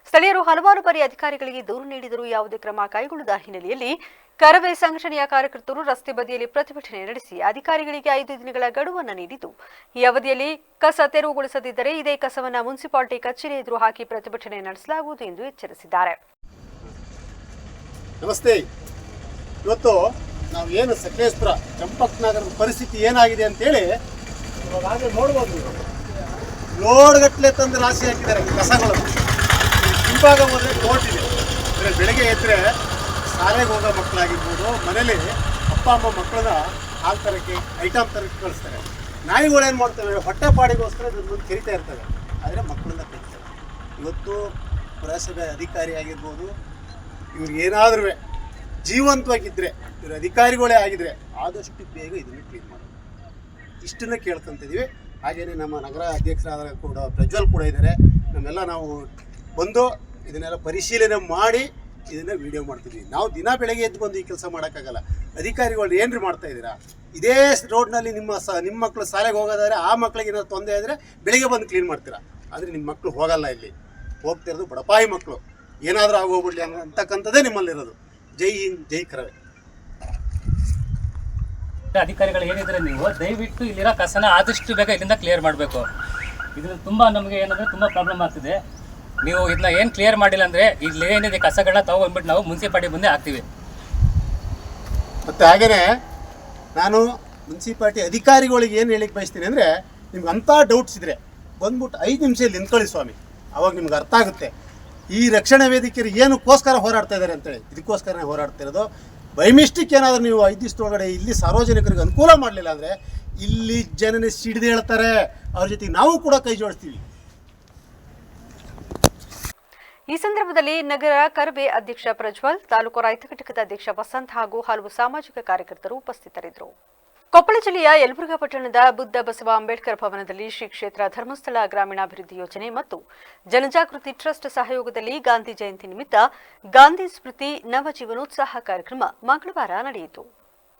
ಸ್ಥಳೀಯರು ಹಲವಾರು ಬಾರಿ ಅಧಿಕಾರಿಗಳಿಗೆ ದೂರು ನೀಡಿದರೂ ಯಾವುದೇ ಕ್ರಮ ಕೈಗೊಳ್ಳದ ಹಿನ್ನೆಲೆಯಲ್ಲಿ ಕರವೇ ಸಂಘಟನೆಯ ಕಾರ್ಯಕರ್ತರು ರಸ್ತೆ ಬದಿಯಲ್ಲಿ ಪ್ರತಿಭಟನೆ ನಡೆಸಿ ಅಧಿಕಾರಿಗಳಿಗೆ 5 ದಿನಗಳ ಗಡುವನ್ನು ನೀಡಿದ್ದು, ಈ ಅವಧಿಯಲ್ಲಿ ಕಸ ತೆರವುಗೊಳಿಸದಿದ್ದರೆ ಇದೇ ಕಸವನ್ನು ಮುನ್ಸಿಪಾಲಿಟಿ ಕಚೇರಿ ಎದುರು ಹಾಕಿ ಪ್ರತಿಭಟನೆ ನಡೆಸಲಾಗುವುದು ಎಂದು ಎಚ್ಚರಿಸಿದ್ದಾರೆ. ನಮಸ್ತೆ. ಇವತ್ತು ನಾವು ಏನು ಸಕಲೇಶಪುರ ಚಂಪಕನಗರದ ಪರಿಸ್ಥಿತಿ ಏನಾಗಿದೆ ಅಂತೇಳಿ ಇವಾಗ ನೋಡ್ಬೋದು. ಲೋಡ್ಗಟ್ಟಲೆ ತಂದು ರಾಶಿ ಹಾಕಿದ್ದಾರೆ ಕಸಗಳು. ಹಿಂಭಾಗ ಹೋದರೆ ಕೋರ್ಟ್ ಇದೆ. ಅಂದರೆ ಬೆಳಗ್ಗೆ ಎದ್ದರೆ ಶಾಲೆಗೆ ಹೋಗೋ ಮಕ್ಕಳಾಗಿರ್ಬೋದು, ಮನೇಲಿ ಅಪ್ಪ ಅಮ್ಮ ಮಕ್ಕಳನ್ನ ಹಾಲು ತರಕ್ಕೆ ಐಟಮ್ ತರಕ್ಕೆ ಕಳಿಸ್ತಾರೆ. ನಾಯಿಗಳು ಏನು ಮಾಡ್ತವೆ, ಹೊಟ್ಟೆ ಪಾಡಿಗೋಸ್ಕರ ಮುಂದೆ ಕೆರಿತಾ ಇರ್ತವೆ, ಆದರೆ ಮಕ್ಕಳನ್ನ ಕಳಿಸ್ತಾರೆ. ಇವತ್ತು ಪುರಸಭೆ ಅಧಿಕಾರಿ ಆಗಿರ್ಬೋದು, ಇವ್ರಿಗೆ ಏನಾದ್ರೂ ಜೀವಂತವಾಗಿದ್ದರೆ, ಇವರು ಅಧಿಕಾರಿಗಳೇ ಆಗಿದ್ರೆ ಆದಷ್ಟು ಬೇಗ ಇದನ್ನು ಕ್ಲೀನ್ ಮಾಡೋದು, ಇಷ್ಟನ್ನು ಕೇಳ್ಕೊತಿದ್ದೀವಿ. ಹಾಗೆಯೇ ನಮ್ಮ ನಗರ ಅಧ್ಯಕ್ಷರಾದ ಕೂಡ ಪ್ರಜ್ವಲ್ ಕೂಡ ಇದ್ದಾರೆ. ನಮ್ಮೆಲ್ಲ ನಾವು ಬಂದು ಇದನ್ನೆಲ್ಲ ಪರಿಶೀಲನೆ ಮಾಡಿ ಇದನ್ನು ವಿಡಿಯೋ ಮಾಡ್ತಿದ್ವಿ. ನಾವು ದಿನ ಬೆಳಗ್ಗೆ ಎದ್ದು ಬಂದು ಈ ಕೆಲಸ ಮಾಡೋಕ್ಕಾಗಲ್ಲ. ಅಧಿಕಾರಿಗಳು ಏನ್ರಿ ಮಾಡ್ತಾ ಇದ್ದೀರಾ? ಇದೇ ರೋಡ್ನಲ್ಲಿ ನಿಮ್ಮ ಮಕ್ಕಳು ಶಾಲೆಗೆ ಹೋಗೋದಾದ್ರೆ ಆ ಮಕ್ಕಳಿಗೆ ಏನಾದ್ರು ತೊಂದರೆ ಆದರೆ ಬೆಳಿಗ್ಗೆ ಬಂದು ಕ್ಲೀನ್ ಮಾಡ್ತೀರಾ. ಆದರೆ ನಿಮ್ಮ ಮಕ್ಕಳು ಹೋಗಲ್ಲ. ಇಲ್ಲಿ ಹೋಗ್ತಿರೋದು ಬಡಪಾಯಿ ಮಕ್ಕಳು, ಏನಾದರೂ ಆಗೋಗ್ಬಿಡ್ಲಿ ಅಂತಕ್ಕಂಥದ್ದೇ ನಿಮ್ಮಲ್ಲಿರೋದು. ಜೈ ಹಿಂದ್, ಜೈ ಕರವೇ. ಅಧಿಕಾರಿಗಳು ಏನಿದ್ರೆ ನೀವು ದಯವಿಟ್ಟು ಇಲ್ಲಿರೋ ಕಸನ ಆದಷ್ಟು ಬೇಗ ಇಲ್ಲಿಂದ ಕ್ಲಿಯರ್ ಮಾಡಬೇಕು. ಇದರಿಂದ ತುಂಬ ನಮಗೆ ಏನಂದರೆ ತುಂಬ ಪ್ರಾಬ್ಲಮ್ ಆಗ್ತಿದೆ. ನೀವು ಇದನ್ನ ಏನು ಕ್ಲಿಯರ್ ಮಾಡಿಲ್ಲ ಅಂದರೆ ಇಲ್ಲಿ ಏನಿದೆ ಕಸಗಳನ್ನ ತಗೊಂಡ್ಬಿಟ್ಟು ನಾವು ಮುನ್ಸಿಪಾಲ್ಟಿ ಮುಂದೆ ಹಾಕ್ತೀವಿ. ಮತ್ತು ಹಾಗೆಯೇ ನಾನು ಮುನ್ಸಿಪಾಲ್ಟಿ ಅಧಿಕಾರಿಗಳಿಗೆ ಏನು ಹೇಳಿಕ್ಕೆ ಬಯಸ್ತೀನಿ ಅಂದರೆ, ನಿಮ್ಗೆ ಅಂಥ ಡೌಟ್ಸ್ ಇದ್ದರೆ ಬಂದ್ಬಿಟ್ಟು 5 ನಿಮಿಷ ಇಲ್ಲಿ ನಿಂತ್ಕೊಳ್ಳಿ ಸ್ವಾಮಿ, ಅವಾಗ ನಿಮ್ಗೆ ಅರ್ಥ ಆಗುತ್ತೆ ಈ ರಕ್ಷಣಾ ವೇದಿಕೆಯರು ಏನಕ್ಕೋಸ್ಕರ ಹೋರಾಡ್ತಾ ಇದ್ದಾರೆ ಅಂತೇಳಿ. ಇದಕ್ಕೋಸ್ಕರನೇ ಹೋರಾಡ್ತಾ ಇರೋದು. ಬೈ ಮಿಸ್ಟೇಕ್ ಏನಾದರೂ ನೀವು 5 ದಿವಸದೊಳಗಡೆ ಇಲ್ಲಿ ಸಾರ್ವಜನಿಕರಿಗೆ ಅನುಕೂಲ ಮಾಡಲಿಲ್ಲ ಅಂದರೆ ಇಲ್ಲಿ ಜನನೇ ಸಿಡಿದು ಹೇಳ್ತಾರೆ. ಅವ್ರ ಜೊತೆಗೆ ನಾವು ಕೂಡ ಕೈ ಜೋಡಿಸ್ತೀವಿ. ಈ ಸಂದರ್ಭದಲ್ಲಿ ನಗರ ಕರವೇ ಅಧ್ಯಕ್ಷ ಪ್ರಜ್ವಲ್, ತಾಲೂಕು ರೈತ ಘಟಕದ ಅಧ್ಯಕ್ಷ ವಸಂತ್ ಹಾಗೂ ಹಲವು ಸಾಮಾಜಿಕ ಕಾರ್ಯಕರ್ತರು ಉಪಸ್ಥಿತರಿದ್ದರು. ಕೊಪ್ಪಳ ಜಿಲ್ಲೆಯ ಯಲಬುರ್ಗಾ ಪಟ್ಟಣದ ಬುದ್ಧ ಬಸವ ಅಂಬೇಡ್ಕರ್ ಭವನದಲ್ಲಿ ಶ್ರೀ ಕ್ಷೇತ್ರ ಧರ್ಮಸ್ಥಳ ಗ್ರಾಮೀಣಾಭಿವೃದ್ಧಿ ಯೋಜನೆ ಮತ್ತು ಜನಜಾಗೃತಿ ಟ್ರಸ್ಟ್ ಸಹಯೋಗದಲ್ಲಿ ಗಾಂಧಿ ಜಯಂತಿ ನಿಮಿತ್ತ ಗಾಂಧಿ ಸ್ಮೃತಿ ನವಜೀವನೋತ್ಸಾಹ ಕಾರ್ಯಕ್ರಮ ಮಂಗಳವಾರ ನಡೆಯಿತು.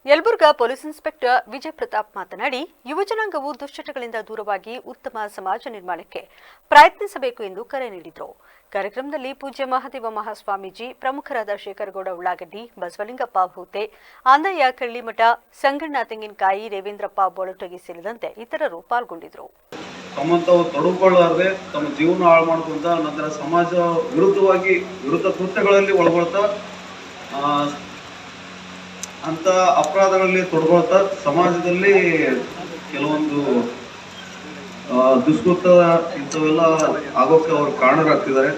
ಯಲಬುರ್ಗಾ ಪೊಲೀಸ್ ಇನ್ಸ್ಪೆಕ್ಟರ್ ವಿಜಯ್ ಪ್ರತಾಪ್ ಮಾತನಾಡಿ, ಯುವಜನಾಂಗವು ದುಶ್ಚಟಗಳಿಂದ ದೂರವಾಗಿ ಉತ್ತಮ ಸಮಾಜ ನಿರ್ಮಾಣಕ್ಕೆ ಪ್ರಯತ್ನಿಸಬೇಕು ಎಂದು ಕರೆ ನೀಡಿದರು. ಕಾರ್ಯಕ್ರಮದಲ್ಲಿ ಪೂಜ್ಯ ಮಹಾದೇವ ಮಹಾಸ್ವಾಮೀಜಿ, ಪ್ರಮುಖರಾದ ಶೇಖರಗೌಡ ಉಳ್ಳಾಗಡ್ಡಿ, ಬಸವಲಿಂಗಪ್ಪ ಭೂತೆ, ಆಂದಯ್ಯ ಕಳ್ಳಿಮಠ, ಸಂಗಣ್ಣ ತೆಂಗಿನಕಾಯಿ, ರೇವೇಂದ್ರಪ್ಪ ಬೋಳಟಗಿ ಸೇರಿದಂತೆ ಇತರರು ಪಾಲ್ಗೊಂಡಿದ್ದರು. ತಮ್ಮಂತಾವು ತೊಡಕೊಳ್ಳಾರದೆ ತಮ್ಮ ಜೀವನ ಹಾಳು ಮಾಡ್ಕೊಂತ, ನಂತರ ಸಮಾಜ ವಿರುದ್ಧ ಕೃತ್ಯಗಳಲ್ಲಿ ಒಳಗೊಳ್ತಾ, ಅಂತ ಅಪರಾಧಗಳಲ್ಲಿ ತೊಡಗೊಳ್ತಾ ಸಮಾಜದಲ್ಲಿ ಕೆಲವೊಂದು ದುಷ್ಕೃತ್ಯ ಇಂಥವೆಲ್ಲ ಆಗೋಕ್ಕೆ ಅವರು ಕಾರಣರಾಗ್ತಿದ್ದಾರೆ.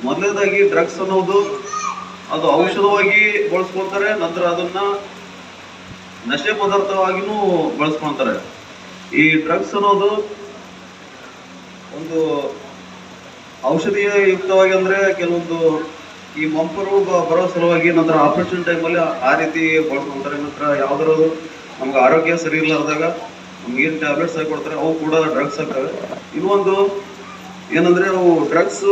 ಮೊದಲನೇದಾಗಿ ಡ್ರಗ್ಸ್ ಅನ್ನೋದು ಅದು ಔಷಧವಾಗಿ ಬಳಸ್ಕೊಳ್ತಾರೆ, ನಂತರ ಅದನ್ನ ನಶೆ ಪದಾರ್ಥವಾಗಿನೂ ಬಳಸ್ಕೊಳ್ತಾರೆ. ಈ ಡ್ರಗ್ಸ್ ಅನ್ನೋದು ಒಂದು ಔಷಧೀಯ ಯುಕ್ತವಾಗಿ ಅಂದ್ರೆ ಕೆಲವೊಂದು ಈ ಮಂಪರು ಬರೋ ಸಲುವಾಗಿ, ನಂತರ ಆಪರೇಷನ್ ಟೈಮಲ್ಲಿ ಆ ರೀತಿ ಬಳಸ್ಕೊಳ್ತಾರೆ. ನಂತರ ಯಾವ್ದಾದ್ರು ನಮ್ಗೆ ಆರೋಗ್ಯ ಸರಿ ಇರ್ಲಾರ್ದಾಗ ನಮ್ಗೇನು ಟ್ಯಾಬ್ಲೆಟ್ಸ್ ಆಗಿ ಕೊಡ್ತಾರೆ, ಅವು ಕೂಡ ಡ್ರಗ್ಸ್ ಆಗ್ತವೆ. ಇನ್ನೊಂದು ಏನಂದ್ರೆ ಅವು ಡ್ರಗ್ಸ್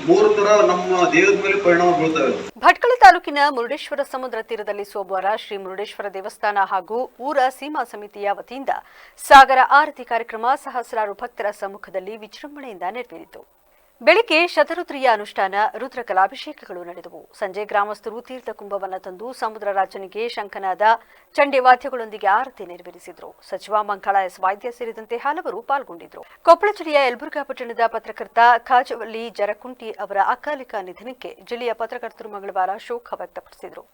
3 ತರ ನಮ್ಮ ದೇಹದ ಮೇಲೆ ಪರಿಣಾಮ ಬೀಳ್ತವೆ. ಭಟ್ಕಳ ತಾಲೂಕಿನ ಮುರುಡೇಶ್ವರ ಸಮುದ್ರ ತೀರದಲ್ಲಿ ಸೋಮವಾರ ಶ್ರೀ ಮುರುಡೇಶ್ವರ ದೇವಸ್ಥಾನ ಹಾಗೂ ಊರ ಸೀಮಾ ಸಮಿತಿಯ ವತಿಯಿಂದ ಸಾಗರ ಆರತಿ ಕಾರ್ಯಕ್ರಮ ಸಹಸ್ರಾರು ಭಕ್ತರ ಸಮ್ಮುಖದಲ್ಲಿ ವಿಜೃಂಭಣೆಯಿಂದ ನೆರವೇರಿತು. ಬೆಳಿಗ್ಗೆ ಶತರುದ್ರಿಯ ಅನುಷ್ಠಾನ, ರುದ್ರ ಕಲಾಭಿಷೇಕಗಳು ನಡೆದವು. ಸಂಜೆ ಗ್ರಾಮಸ್ಥರು ತೀರ್ಥ ಕುಂಭವನ್ನು ತಂದು ಸಮುದ್ರ ರಾಜನಿಗೆ ಶಂಖನಾದ, ಚಂಡೆ ವಾದ್ಯಗಳೊಂದಿಗೆ ಆರತಿ ನೆರವೇರಿಸಿದರು. ಸಚಿವ ಮಂಕಾಳ ಎಸ್ ವೈದ್ಯ ಸೇರಿದಂತೆ ಹಲವರು ಪಾಲ್ಗೊಂಡಿದ್ದರು. ಕೊಪ್ಪಳ ಜಿಲ್ಲೆಯ ಯಲಬುರ್ಗಾ ಪಟ್ಟಣದ ಪತ್ರಕರ್ತ ಕಾಜವಳ್ಳಿ ಜರಕುಂಟಿ ಅವರ ಅಕಾಲಿಕ ನಿಧನಕ್ಕೆ ಜಿಲ್ಲೆಯ ಪತ್ರಕರ್ತರು ಮಂಗಳವಾರ ಶೋಕ ವ್ಯಕ್ತಪಡಿಸಿದರು.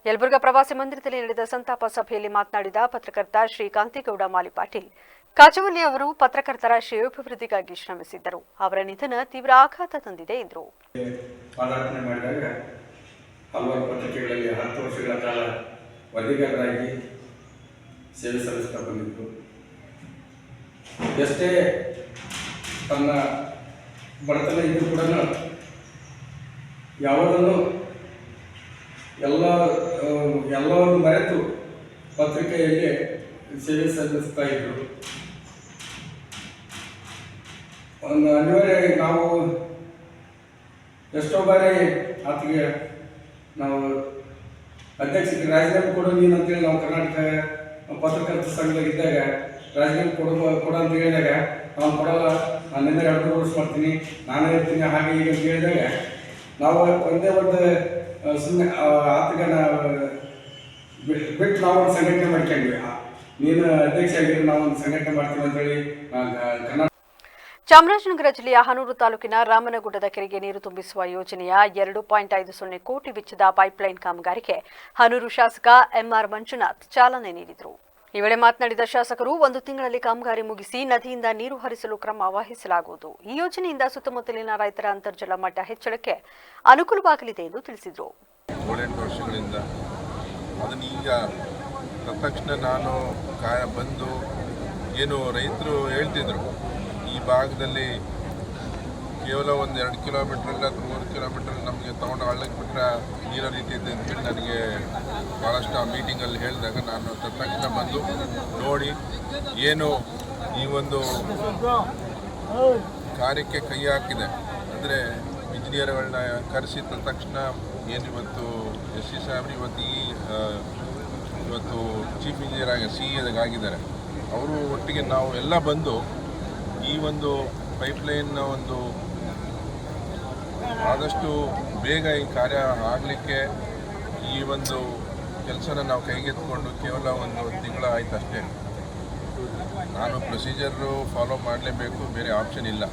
ಯಲಬುರ್ಗಾ ಪ್ರವಾಸಿ ಮಂದಿರದಲ್ಲಿ ನಡೆದ ಸಂತಾಪ ಸಭೆಯಲ್ಲಿ ಮಾತನಾಡಿದ ಪತ್ರಕರ್ತ ಶ್ರೀಕಾಂತೇಗೌಡ ಮಾಲಿಪಾಟೀಲ್, ಕಾಜವಳ್ಳಿ ಅವರು ಪತ್ರಕರ್ತರ ಶ್ರೇಯೋಭಿವೃದ್ಧಿಗಾಗಿ ಶ್ರಮಿಸಿದ್ದರು. ಅವರ ನಿಧನ ತೀವ್ರ ಆಘಾತ ತಂದಿದೆ ಎಂದರು. ಪಾದಾರ್ಪಣೆ ಮಾಡಿದಾಗ ಹಲವಾರು ಪತ್ರಿಕೆಗಳಲ್ಲಿ 10 ವರ್ಷಗಳ ಕಾಲ ವರದಿಗಾರರಾಗಿ ಸೇವೆ ಸಲ್ಲಿಸ್ತಾ ಬಂದಿದ್ದರು. ಎಷ್ಟೇ ತನ್ನ ಬಡತನ ಇದ್ದರೂ ಕೂಡ ಯಾವುದನ್ನು ಎಲ್ಲವನ್ನು ಮರೆತು ಪತ್ರಿಕೆಯಲ್ಲಿ ಸೇವೆ ಸಲ್ಲಿಸ್ತಾ ಇದ್ದರು. ಒಂದು ಅನಿವಾರ್ಯ ನಾವು ಎಷ್ಟೋ ಬಾರಿ ಆತಗೆ ನಾವು ಅಧ್ಯಕ್ಷಕ್ಕೆ ರಾಜೀನಾಮೆ ಕೊಡು ನೀನು ಅಂತೇಳಿ ನಾವು ಕರ್ನಾಟಕ ಪತ್ರಕರ್ತರ ಸಂಘದಾಗಿದ್ದಾಗ ರಾಜೀನಾಮೆ ಕೊಡು ಅಂತ ಹೇಳಿದಾಗ ನಾವು ಕೊಡಲ್ಲ, ನಾನಿಂದ 2 ವರ್ಷ ಮಾಡ್ತೀನಿ, ನಾನೇ ಇರ್ತೀನಿ, ಹಾಗೆ ಹೀಗೆ ಅಂತ ಹೇಳಿದಾಗ ನಾವು ಒಂದೇ ಒಂದು ಸುಮ್ಮನೆ ಆತಗೆ ಬಿಟ್ಟು ನಾವು ಒಂದು ಸಂಘಟನೆ ಮಾಡ್ಕೊಂಡ್ವಿ. ನೀನು ಅಧ್ಯಕ್ಷ ಆಗಿದ್ರೆ ನಾವು ಒಂದು ಸಂಘಟನೆ ಮಾಡ್ತೀವಿ ಅಂತೇಳಿ ಕರ್ನಾಟಕ. ಚಾಮರಾಜನಗರ ಜಿಲ್ಲೆಯ ಹನೂರು ತಾಲೂಕಿನ ರಾಮನಗುಡ್ಡದ ಕೆರೆಗೆ ನೀರು ತುಂಬಿಸುವ ಯೋಜನೆಯ 2.50 ಕೋಟಿ ವೆಚ್ಚದ ಪೈಪ್ಲೈನ್ ಕಾಮಗಾರಿಗೆ ಹನೂರು ಶಾಸಕ ಎಂಆರ್ ಮಂಜುನಾಥ್ ಚಾಲನೆ ನೀಡಿದರು. ಈ ವೇಳೆ ಮಾತನಾಡಿದ ಶಾಸಕರು, 1 ತಿಂಗಳಲ್ಲಿ ಕಾಮಗಾರಿ ಮುಗಿಸಿ ನದಿಯಿಂದ ನೀರು ಹರಿಸಲು ಕ್ರಮ ವಹಿಸಲಾಗುವುದು. ಈ ಯೋಜನೆಯಿಂದ ಸುತ್ತಮುತ್ತಲಿನ ರೈತರ ಅಂತರ್ಜಲ ಮಟ್ಟ ಹೆಚ್ಚಳಕ್ಕೆ ಅನುಕೂಲವಾಗಲಿದೆ ಎಂದು ತಿಳಿಸಿದರು. 7-8 ವರ್ಷಗಳಿಂದ ಅದನ್ನೀಗ ತಕ್ಷಣ ನಾನು ಬಂದು ಏನು ರೈತರು ಹೇಳ್ತಿದ್ರು, ಈ ಭಾಗದಲ್ಲಿ ಕೇವಲ 1-2 ಕಿಲೋಮೀಟ್ರ್ ಇಲ್ಲ 3 ಕಿಲೋಮೀಟ್ರ್ ನಮಗೆ ತೊಗೊಂಡು ಹಳ್ಳಕ್ಕೆ ಬಿಟ್ಟರೆ ನೀರು ಹರಿತಿದೆ ಅಂತೇಳಿ ನನಗೆ ಭಾಳಷ್ಟು ಆ ಮೀಟಿಂಗಲ್ಲಿ ಹೇಳಿದಾಗ ನಾನು ತಕ್ಷಣ ಬಂದು ನೋಡಿ ಏನು ಈ ಒಂದು ಕಾರ್ಯಕ್ಕೆ ಕೈ ಹಾಕಿದೆ. ಅಂದರೆ ಇಂಜಿನಿಯರ್ಗಳನ್ನ ಕರೆಸಿ ತಕ್ಷಣ ಏನು ಇವತ್ತು SC ಸಾಹೇಬ್ರು ಇವತ್ತು ಚೀಫ್ ಇಂಜಿನಿಯರ್ ಆಗಿ CE ಆಗಿದ್ದಾರೆ. ಅವರು ಒಟ್ಟಿಗೆ ನಾವು ಎಲ್ಲ ಬಂದು ಈ ಒಂದು ಪೈಪ್ಲೈನ್ ಒಂದು ಆದಷ್ಟು ಬೇಗ ಈ ಕಾರ್ಯ ಆಗಲಿಕ್ಕೆ ಈ ಒಂದು ಕೆಲಸನ ನಾವು ಕೈಗೆತ್ತಿಕೊಂಡು ಕೇವಲ 1 ತಿಂಗಳು ಆಯ್ತು ಅಷ್ಟೇ. ನಾನು ಪ್ರೊಸೀಜರು ಫಾಲೋ ಮಾಡಲೇಬೇಕು, ಬೇರೆ ಆಪ್ಷನ್ ಇಲ್ಲ.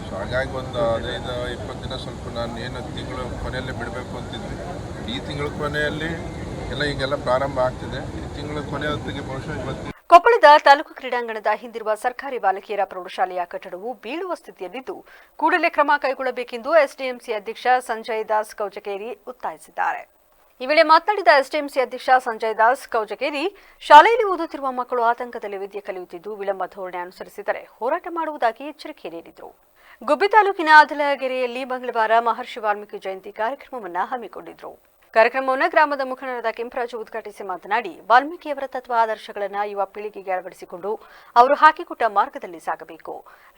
ಸೊ ಹಾಗಾಗಿ ಒಂದು 15-20 ದಿನ ಸ್ವಲ್ಪ ನಾನು ಏನು ತಿಂಗಳು ಕೊನೆಯಲ್ಲೇ ಬಿಡಬೇಕು ಅಂತಿದ್ವಿ. ಈ ತಿಂಗಳ ಕೊನೆಯಲ್ಲಿ ಈಗೆಲ್ಲ ಪ್ರಾರಂಭ ಆಗ್ತಿದೆ. ಈ ತಿಂಗಳ ಕೊನೆ ಹೊತ್ತಿಗೆ ಬಹುಶಃ ಇವತ್ತು ಕೊಪ್ಪಳದ ತಾಲೂಕು ಕ್ರೀಡಾಂಗಣದ ಹಿಂದಿರುವ ಸರ್ಕಾರಿ ಬಾಲಕಿಯರ ಪ್ರೌಢಶಾಲೆಯ ಕಟ್ಟಡವು ಬೀಳುವ ಸ್ಥಿತಿಯಲ್ಲಿದ್ದು, ಕೂಡಲೇ ಕ್ರಮ ಕೈಗೊಳ್ಳಬೇಕೆಂದು ಎಸ್ಡಿಎಂಸಿ ಅಧ್ಯಕ್ಷ ಸಂಜಯ್ ದಾಸ್ ಕೌಜಕೇರಿ ಒತ್ತಾಯಿಸಿದ್ದಾರೆ. ಈ ವೇಳೆ ಮಾತನಾಡಿದ ಎಸ್ಡಿಎಂಸಿ ಅಧ್ಯಕ್ಷ ಸಂಜಯ್ ದಾಸ್ ಕೌಜಕೇರಿ, ಶಾಲೆಯಲ್ಲಿ ಓದುತ್ತಿರುವ ಮಕ್ಕಳು ಆತಂಕದಲ್ಲಿ ವಿದ್ಯೆ ಕಲಿಯುತ್ತಿದ್ದು, ವಿಳಂಬ ಧೋರಣೆ ಅನುಸರಿಸಿದರೆ ಹೋರಾಟ ಮಾಡುವುದಾಗಿ ಎಚ್ಚರಿಕೆ ನೀಡಿದರು. ಗುಬ್ಬಿ ತಾಲೂಕಿನ ಆದಲಗೆರೆಯಲ್ಲಿ ಮಂಗಳವಾರ ಮಹರ್ಷಿ ವಾಲ್ಮೀಕಿ ಜಯಂತಿ ಕಾರ್ಯಕ್ರಮವನ್ನು ಹಮ್ಮಿಕೊಂಡಿದ್ರು. ಕಾರ್ಯಕ್ರಮವನ್ನು ಗ್ರಾಮದ ಮುಖಂಡರಾದ ಕೆಂಪರಾಜು ಉದ್ಘಾಟಿಸಿ ಮಾತನಾಡಿ, ವಾಲ್ಮೀಕಿಯವರ ತತ್ವ ಆದರ್ಶಗಳನ್ನು ಯುವ ಪೀಳಿಗೆಗೆ ಅಳವಡಿಸಿಕೊಂಡು ಅವರು ಹಾಕಿಕೊಟ್ಟ ಮಾರ್ಗದಲ್ಲಿ ಸಾಗಬೇಕು.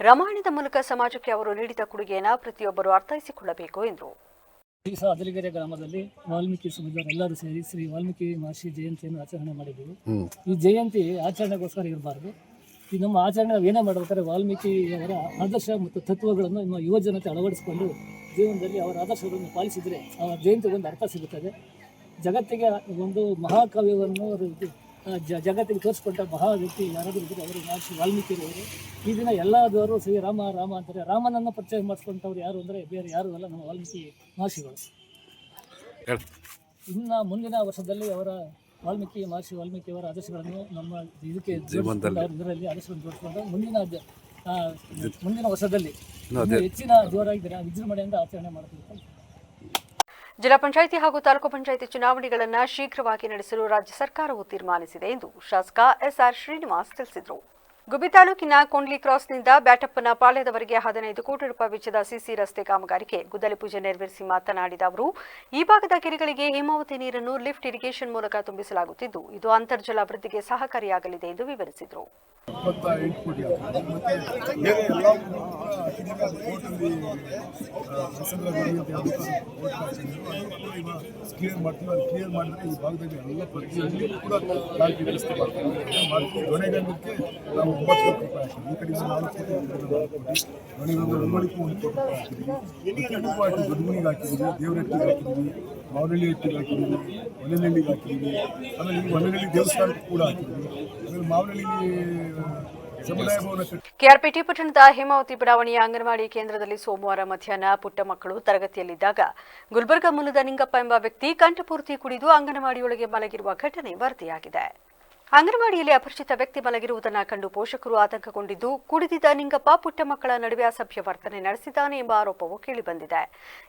ರಾಮಾಯಣದ ಮೂಲಕ ಸಮಾಜಕ್ಕೆ ಅವರು ನೀಡಿದ ಕೊಡುಗೆಯನ್ನು ಪ್ರತಿಯೊಬ್ಬರು ಅರ್ಥೈಸಿಕೊಳ್ಳಬೇಕು ಎಂದರು. ಆದಲಗೆರೆ ಗ್ರಾಮದಲ್ಲಿ ವಾಲ್ಮೀಕಿ ಸಮಾಜದವರು ಎಲ್ಲರೂ ಸೇರಿ ಶ್ರೀ ವಾಲ್ಮೀಕಿ ಮಹರ್ಷಿ ಜಯಂತಿಯನ್ನು ಆಚರಣೆ ಮಾಡಿದ್ದೀವಿ. ಈ ಜಯಂತಿ ಆಚರಣೆಗೋಸ್ಕರ ಇರಬಾರ್ದು. ಈ ನಮ್ಮ ಆಚರಣೆ ಏನೇ ಮಾಡಬೇಕಾದ್ರೆ ವಾಲ್ಮೀಕಿಯವರ ಆದರ್ಶ ಮತ್ತು ತತ್ವಗಳನ್ನು ನಮ್ಮ ಯುವ ಜನತೆ ಅಳವಡಿಸಿಕೊಂಡು ಜೀವನದಲ್ಲಿ ಅವರ ಆದರ್ಶಗಳನ್ನು ಪಾಲಿಸಿದರೆ ಆ ಜಯಂತಿ ಒಂದು ಅರ್ಥ ಸಿಗುತ್ತದೆ. ಜಗತ್ತಿಗೆ ಒಂದು ಮಹಾಕಾವ್ಯವನ್ನು ಜಗತ್ತಿಗೆ ತೋರಿಸ್ಕೊಂಡ ಮಹಾ ವ್ಯಕ್ತಿ ಯಾರಾದರೂ ಇದ್ದರೆ ಅವರು ಮಹರ್ಷಿ ವಾಲ್ಮೀಕಿಯವರು. ಈ ದಿನ ಎಲ್ಲದವರು ಶ್ರೀರಾಮ ರಾಮ ಅಂತಾರೆ. ರಾಮನನ್ನು ಪರಿಚಯ ಮಾಡಿಸ್ಕೊಂಡವ್ರು ಯಾರು ಅಂದರೆ ಬೇರೆ ಯಾರೂ ಅಲ್ಲ, ನಮ್ಮ ವಾಲ್ಮೀಕಿ ಮಹರ್ಷಿಗಳು. ಇನ್ನು ಮುಂದಿನ ವರ್ಷದಲ್ಲಿ ಅವರ ಮಹರ್ಷಿ ವಾಲ್ಮೀಕಿಯವರ ಆದರ್ಶಗಳನ್ನು ನಮ್ಮ ಇದಕ್ಕೆ ಇದರಲ್ಲಿ ಆದರ್ಶಗಳನ್ನು ಜೋಡಿಸ್ಕೊಂಡು ಮುಂದಿನ ವರ್ಷದಲ್ಲಿ ಹೆಚ್ಚಿನ ಜೋರಾಗಿ ವಿಜೃಂಭಣೆಯಿಂದ ಆಚರಣೆ ಮಾಡಬೇಕು. ಜಿಲ್ಲಾ ಪಂಚಾಯಿತಿ ಹಾಗೂ ತಾಲೂಕು ಪಂಚಾಯಿತಿ ಚುನಾವಣೆಗಳನ್ನು ಶೀಘ್ರವಾಗಿ ನಡೆಸಲು ರಾಜ್ಯ ಸರ್ಕಾರವು ತೀರ್ಮಾನಿಸಿದೆ ಎಂದು ಶಾಸಕ ಎಸ್ಆರ್ ಶ್ರೀನಿವಾಸ್ ತಿಳಿಸಿದರು. ಗುಬ್ಬಿ ತಾಲೂಕಿನ ಕೊಂಡ್ಲಿ ಕ್ರಾಸ್ನಿಂದ ಬ್ಯಾಟಪ್ಪನ ಪಾಳ್ಯದವರೆಗೆ 15 ಕೋಟಿ ರೂಪಾಯಿ ವೆಚ್ಚದ ಸಿಸಿ ರಸ್ತೆ ಕಾಮಗಾರಿಗೆ ಗುದ್ದಲಿ ಪೂಜೆ ನೆರವೇರಿಸಿ ಮಾತನಾಡಿದ ಅವರು, ಈ ಭಾಗದ ಕೆರೆಗಳಿಗೆ ಹೇಮಾವತಿ ನೀರನ್ನು ಲಿಫ್ಟ್ ಇರಿಗೇಷನ್ ಮೂಲಕ ತುಂಬಿಸಲಾಗುತ್ತಿದ್ದು, ಇದು ಅಂತರ್ಜಲ ಅಭಿವೃದ್ಧಿಗೆ ಸಹಕಾರಿಯಾಗಲಿದೆ ಎಂದು ವಿವರಿಸಿದರು. 28 ಕೋಟಿ ಮತ್ತೆ ಬೇರೆ ಎಲ್ಲ ಕ್ಲಿಯರ್ ಮಾಡ್ತೀವಿ. ಅದು ಕ್ಲಿಯರ್ ಮಾಡಿದ್ರೆ ಈ ಭಾಗದಲ್ಲಿ ಎಲ್ಲ ಪ್ರತಿಯೊಂದು ಕೂಡ ವ್ಯವಸ್ಥೆ ಮಾಡ್ತೀವಿ. ಹೊಣೆಗಾರಿಕೆ ನಾವು 9 ಕೋಟಿ ರೂಪಾಯಿ ಹಾಕಿದ್ವಿ. ಈ ಕಡೆಯಿಂದ 4 ಕೋಟಿ 1 ಕೋಟಿ ಹಾಕಿದ್ವಿ. ದೊಡ್ಡಮನಿಗೆ ಹಾಕಿದ್ವಿ, ದೇವರಟ್ಟಿಗೆ ಹಾಕಿದ್ವಿ, ಮಾವನಹಳ್ಳಿ ಹಟ್ಟಿಗೆ ಹಾಕಿದ್ವಿ, ಹೊಳೆನಹಳ್ಳಿಗೆ ಹಾಕಿದ್ವಿ. ಆಮೇಲೆ ಈಗ ಹೊಳೆನಹಳ್ಳಿ ದೇವಸ್ಥಾನಕ್ಕೂ ಕೂಡ ಹಾಕಿದ್ವಿ. ಆಮೇಲೆ ಮಾವನಹಳ್ಳಿ ಸಮುದಾಯ ಭವನ ಕೆಆರ್ಪೇಟೆ ಪಟ್ಟಣದ ಹೇಮಾವತಿ ಬಡಾವಣೆಯ ಅಂಗನವಾಡಿ ಕೇಂದ್ರದಲ್ಲಿ ಸೋಮವಾರ ಮಧ್ಯಾಹ್ನ ಪುಟ್ಟ ಮಕ್ಕಳು ತರಗತಿಯಲ್ಲಿದ್ದಾಗ ಗುಲ್ಬರ್ಗಾ ಮೂಲದ ನಿಂಗಪ್ಪ ಎಂಬ ವ್ಯಕ್ತಿ ಕಂಠಪೂರ್ತಿ ಕುಡಿದು ಅಂಗನವಾಡಿಯೊಳಗೆ ಮಲಗಿರುವ ಘಟನೆ ವರದಿಯಾಗಿದೆ. ಅಂಗನವಾಡಿಯಲ್ಲಿ ಅಪರಿಚಿತ ವ್ಯಕ್ತಿ ಮಲಗಿರುವುದನ್ನು ಕಂಡು ಪೋಷಕರು ಆತಂಕಗೊಂಡಿದ್ದು, ಕುಡಿದಿದ್ದ ನಿಂಗಪ್ಪ ಪುಟ್ಟ ಮಕ್ಕಳ ನಡುವೆ ಅಸಭ್ಯ ವರ್ತನೆ ನಡೆಸಿದ್ದಾನೆ ಎಂಬ ಆರೋಪವು ಕೇಳಿಬಂದಿದೆ.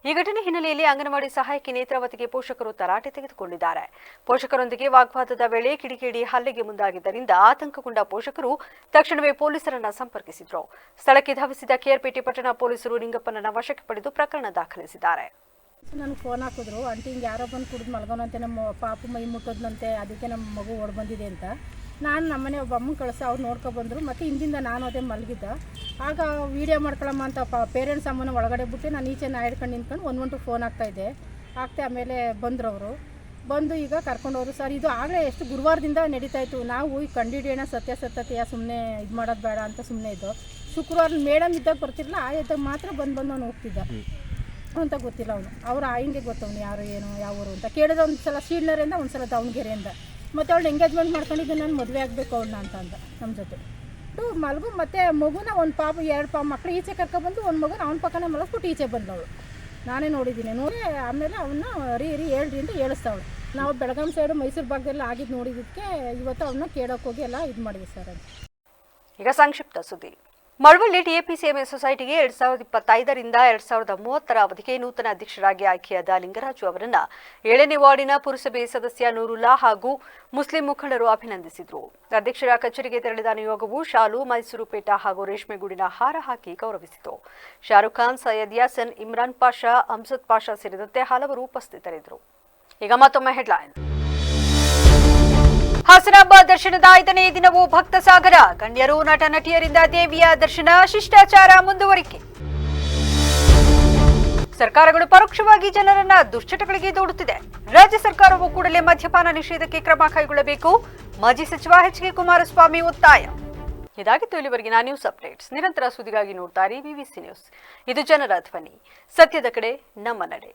ಈ ಘಟನೆ ಹಿನ್ನೆಲೆಯಲ್ಲಿ ಅಂಗನವಾಡಿ ಸಹಾಯಕಿ ನೇತ್ರಾವತಿಗೆ ಪೋಷಕರು ತರಾಟೆ ತೆಗೆದುಕೊಂಡಿದ್ದಾರೆ. ಪೋಷಕರೊಂದಿಗೆ ವಾಗ್ವಾದದ ವೇಳೆ ಕಿಡಿಗೇಡಿ ಹಲ್ಲೆಗೆ ಮುಂದಾಗಿದ್ದರಿಂದ ಆತಂಕಗೊಂಡ ಪೋಷಕರು ತಕ್ಷಣವೇ ಪೊಲೀಸರನ್ನ ಸಂಪರ್ಕಿಸಿದರು. ಸ್ಥಳಕ್ಕೆ ಧಾವಿಸಿದ ಕೆಆರ್ಪೇಟೆ ಪಟ್ಟಣ ಪೊಲೀಸರು ನಿಂಗಪ್ಪನನ್ನ ವಶಕ್ಕೆ ಪಡೆದು ಪ್ರಕರಣ ದಾಖಲಿಸಿದ್ದಾರೆ. ನನಗೆ ಫೋನ್ ಹಾಕಿದ್ರು, ಆಂಟಿ ಹಿಂಗೆ ಯಾರೋ ಬಂದು ಕುಡಿದು ಮಲ್ಗೋನಂತೆ, ನಮ್ಮ ಪಾಪು ಮೈ ಮುಟ್ಟೋದಂತೆ, ಅದಕ್ಕೆ ನಮ್ಮ ಮಗು ಓಡ್ ಬಂದಿದೆ ಅಂತ. ನಾನು ನಮ್ಮನೆ ಒಬ್ಬ ಅಮ್ಮನ ಕಳಿಸಿ ಅವ್ರು ನೋಡ್ಕೊಬಂದರು. ಮತ್ತು ಹಿಂದಿಂದ ನಾನು ಅದೇ ಮಲಗಿದ್ದ. ಆಗ ವೀಡಿಯೋ ಮಾಡ್ಕೊಳ್ಳಮ್ಮ ಅಂತ ಪೇರೆಂಟ್ಸ್ ಅಮ್ಮನ ಒಳಗಡೆ ಬಿಟ್ಟು ನಾನು ಈಚೆ ಹಿಡ್ಕೊಂಡು ನಿಂತ್ಕೊಂಡು 112 ಫೋನ್ ಆಗ್ತಾಯಿದ್ದೆ. ಆಮೇಲೆ ಬಂದರು ಅವರು. ಬಂದು ಈಗ ಕರ್ಕೊಂಡವರು. ಸರ್, ಇದು ಆಗಲೇ ಎಷ್ಟು ಗುರುವಾರದಿಂದ ನಡೀತಾ ಇತ್ತು. ನಾವು ಈಗ ಕಂಡುಹಿಡಿಯೋಣ ಸತ್ಯಾಸತ್ಯತೆಯ, ಸುಮ್ಮನೆ ಇದು ಮಾಡೋದು ಬೇಡ ಅಂತ ಸುಮ್ಮನೆ ಇದ್ದು. ಶುಕ್ರವಾರ ಮೇಡಮ್ ಇದ್ದಾಗ ಬರ್ತಿರಲಿಲ್ಲ, ಇದ್ದಾಗ ಮಾತ್ರ ಬಂದು ಅವ್ನು ಹೋಗ್ತಿದ್ದ ಅಂತ ಗೊತ್ತಿಲ್ಲ. ಅವ್ರು ಹಿಂಗೆ ಗೊತ್ತವನು ಯಾರು ಏನು ಯಾವ ಊರು ಅಂತ ಕೇಳಿದ್ರೆ ಒಂದು ಸಲ ಶೀಡ್ನರಿಂದ, ಒಂದು ಸಲ ದಾವಣಗೆರೆಯಿಂದ. ಮತ್ತು ಅವಳು ಎಂಗೇಜ್ಮೆಂಟ್ ಮಾಡ್ಕೊಂಡಿದ್ದು ನಾನು ಮದುವೆ ಆಗಬೇಕು ಅವಳನ್ನ ಅಂತ ಅಂದ ನಮ್ಮ ಜೊತೆ ಮಲಗು. ಮತ್ತು ಮಗುನ ಒಂದು ಪಾಪ 2 ಮಕ್ಕಳು ಈಚೆ ಕರ್ಕೊಬಂದು ಒಂದು ಮಗುನ ಅವನ ಪಕ್ಕನೇ ಮಲಗಿಸ್ಬಿಟ್ಟು ಈಚೆ ಬಂದವಳು. ನಾನೇ ನೋಡಿದ್ದೀನಿ. ನೋಡಿ ಆಮೇಲೆ ಅವನ್ನ ಹೇಳ್ರಿ ಅಂತ ಹೇಳಿಸ್ತಾವಳು. ನಾವು ಬೆಳಗಾಂ ಸೈಡು ಮೈಸೂರು ಭಾಗದಲ್ಲಿ ಆಗಿದ್ದು ನೋಡಿದ್ದಕ್ಕೆ ಇವತ್ತು ಅವನ್ನ ಕೇಳೋಕೆ ಹೋಗಿ ಎಲ್ಲ ಇದು ಮಾಡಿದ್ವಿ ಸರ್. ಅದು ಈಗ ಸಂಕ್ಷಿಪ್ತ ಸುದ್ದಿ. ಮಳವಳ್ಳಿ ಟಿಎಪಿಸಿಎಂಎ ಸೊಸೈಟಿಗೆ 2025ರಿಂದ 2030 ಅವಧಿಗೆ ನೂತನ ಅಧ್ಯಕ್ಷರಾಗಿ ಆಯ್ಕೆಯಾದ ಲಿಂಗರಾಜು ಅವರನ್ನ 7ನೇ ವಾರ್ಡಿನ ಪುರಸಭೆ ಸದಸ್ಯ ನೂರುಲ್ಲಾ ಹಾಗೂ ಮುಸ್ಲಿಂ ಮುಖಂಡರು ಅಭಿನಂದಿಸಿದರು. ಅಧ್ಯಕ್ಷರ ಕಚೇರಿಗೆ ತೆರಳಿದ ನಿಯೋಗವು ಶಾಲು, ಮೈಸೂರು ಪೇಟ ಹಾಗೂ ರೇಷ್ಮೆಗೂಡಿನ ಹಾರ ಹಾಕಿ ಗೌರವಿಸಿತು. ಶಾರುಖ್ ಖಾನ್, ಸೈಯದ್ ಯಾಸನ್, ಇಮ್ರಾನ್ ಪಾಷಾ, ಅಮ್ಜದ್ ಪಾಷಾ ಸೇರಿದಂತೆ ಹಲವರು ಉಪಸ್ಥಿತರಿದ್ದರು. ಈಗ ಮತ್ತೊಮ್ಮೆ ಹೆಡ್ಲೈನ್. ಹಾಸನಾಂಬ ದರ್ಶನದ 5ನೇ ದಿನವೂ ಭಕ್ತ ಸಾಗರ. ಗಣ್ಯರು, ನಟ ನಟಿಯರಿಂದ ದೇವಿಯ ದರ್ಶನ, ಶಿಷ್ಟಾಚಾರ ಮುಂದುವರಿಕೆ. ಸರ್ಕಾರಗಳು ಪರೋಕ್ಷವಾಗಿ ಜನರನ್ನ ದುಶ್ಚಟಗಳಿಗೆ ದೂಡುತ್ತಿದೆ. ರಾಜ್ಯ ಸರ್ಕಾರವು ಕೂಡಲೇ ಮದ್ಯಪಾನ ನಿಷೇಧಕ್ಕೆ ಕ್ರಮ ಕೈಗೊಳ್ಳಬೇಕು. ಮಾಜಿ ಸಚಿವ ಎಚ್.ಕೆ. ಕುಮಾರಸ್ವಾಮಿ ಒತ್ತಾಯ. ಇದಾಗಿತ್ತು ಇಲ್ಲಿವರೆಗಿನ ನ್ಯೂಸ್ ಅಪ್ಡೇಟ್ಸ್. ನಿರಂತರ ಸುದ್ದಿಗಾಗಿ ನೋಡ್ತಾ ಇರಿ ವಿವಿಸಿ ನ್ಯೂಸ್. ಇದು ಜನರ ಧ್ವನಿ. ಸತ್ಯದ ಕಡೆ ನಮ್ಮ ನಡೆ.